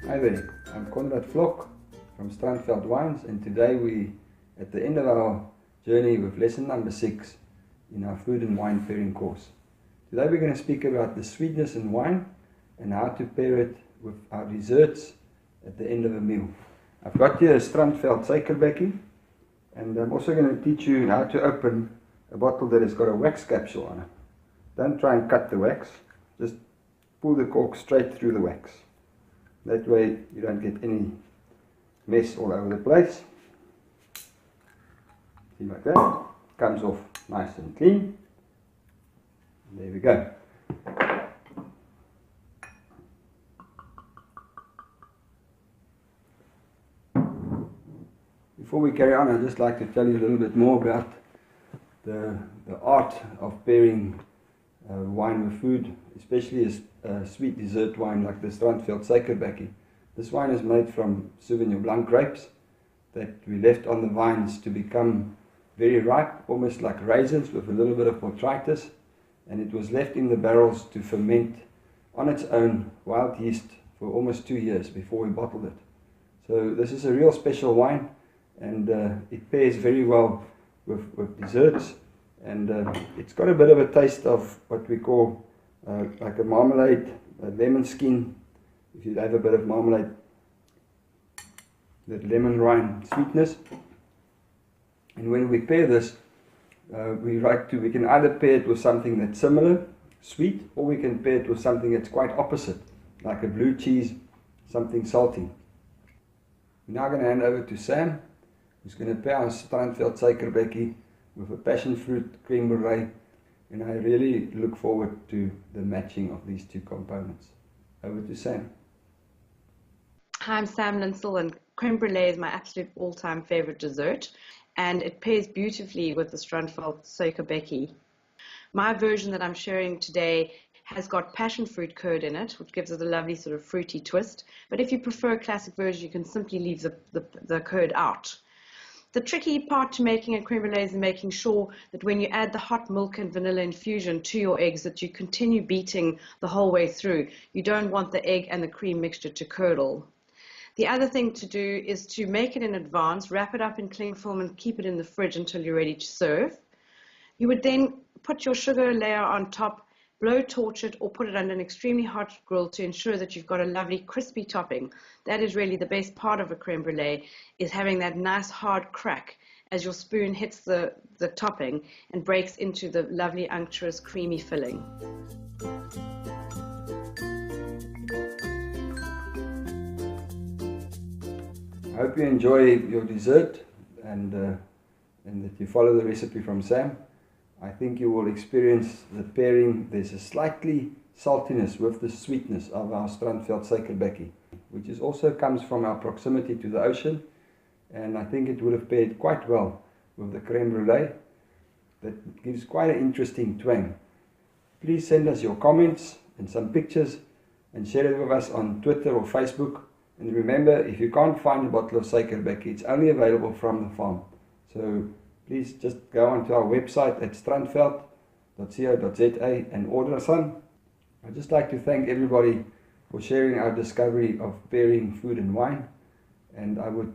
Hi there, I'm Conrad Vlok from Strandveld Wines, and today we at the end of our journey with lesson number 6 in our food and wine pairing course. Today we're going to speak about the sweetness in wine and how to pair it with our desserts at the end of a meal. I've got here a Strandveld suikerbekkie, and I'm also going to teach you how to open a bottle that has got a wax capsule on it. Don't try and cut the wax, just pull the cork straight through the wax. That way you don't get any mess all over the place. See, like that. Comes off nice and clean. And there we go. Before we carry on, I'd just like to tell you a little bit more about the art of pairing wine with food, especially a sweet dessert wine like the Strandveld suikerbekkie. This wine is made from Sauvignon Blanc grapes that we left on the vines to become very ripe, almost like raisins with a little bit of botrytis, and it was left in the barrels to ferment on its own wild yeast for almost 2 years before we bottled it. So this is a real special wine, and it pairs very well with desserts. And it's got a bit of a taste of what we call like a marmalade, a lemon skin. If you have a bit of marmalade, that lemon rind sweetness. And when we pair this, we can either pair it with something that's similar, sweet, or we can pair it with something that's quite opposite, like a blue cheese, something salty. We're now going to hand over to Sam, who's going to pair our Strandveld suikerbekkie with a passion fruit creme brulee, and I really look forward to the matching of these two components. Over to Sam. Hi, I'm Sam Linsell, and creme brulee is my absolute all-time favorite dessert, and it pairs beautifully with the Strandveld suikerbekkie. My version that I'm sharing today has got passion fruit curd in it, which gives it a lovely sort of fruity twist, but if you prefer a classic version, you can simply leave the curd out. The tricky part to making a creme brulee is making sure that when you add the hot milk and vanilla infusion to your eggs, that you continue beating the whole way through. You don't want the egg and the cream mixture to curdle. The other thing to do is to make it in advance, wrap it up in cling film and keep it in the fridge until you're ready to serve. You would then put your sugar layer on top, blow torch it, or put it under an extremely hot grill to ensure that you've got a lovely crispy topping. That is really the best part of a creme brulee, is having that nice hard crack as your spoon hits the topping and breaks into the lovely unctuous creamy filling. I hope you enjoy your dessert and that you follow the recipe from Sam. I think you will experience the pairing. There's a slightly saltiness with the sweetness of our Strandveld suikerbekkie, which also comes from our proximity to the ocean, and I think it would have paired quite well with the creme brulee. That gives quite an interesting twang. Please send us your comments and some pictures and share it with us on Twitter or Facebook. And remember, if you can't find a bottle of suikerbekkie, it's only available from the farm. So please just go onto our website at strandveld.co.za and order some. I'd just like to thank everybody for sharing our discovery of pairing food and wine. And I would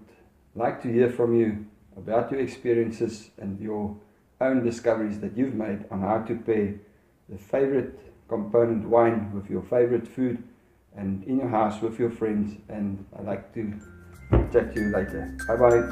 like to hear from you about your experiences and your own discoveries that you've made on how to pair the favorite component wine with your favorite food and in your house with your friends. And I'd like to chat to you later. Bye bye.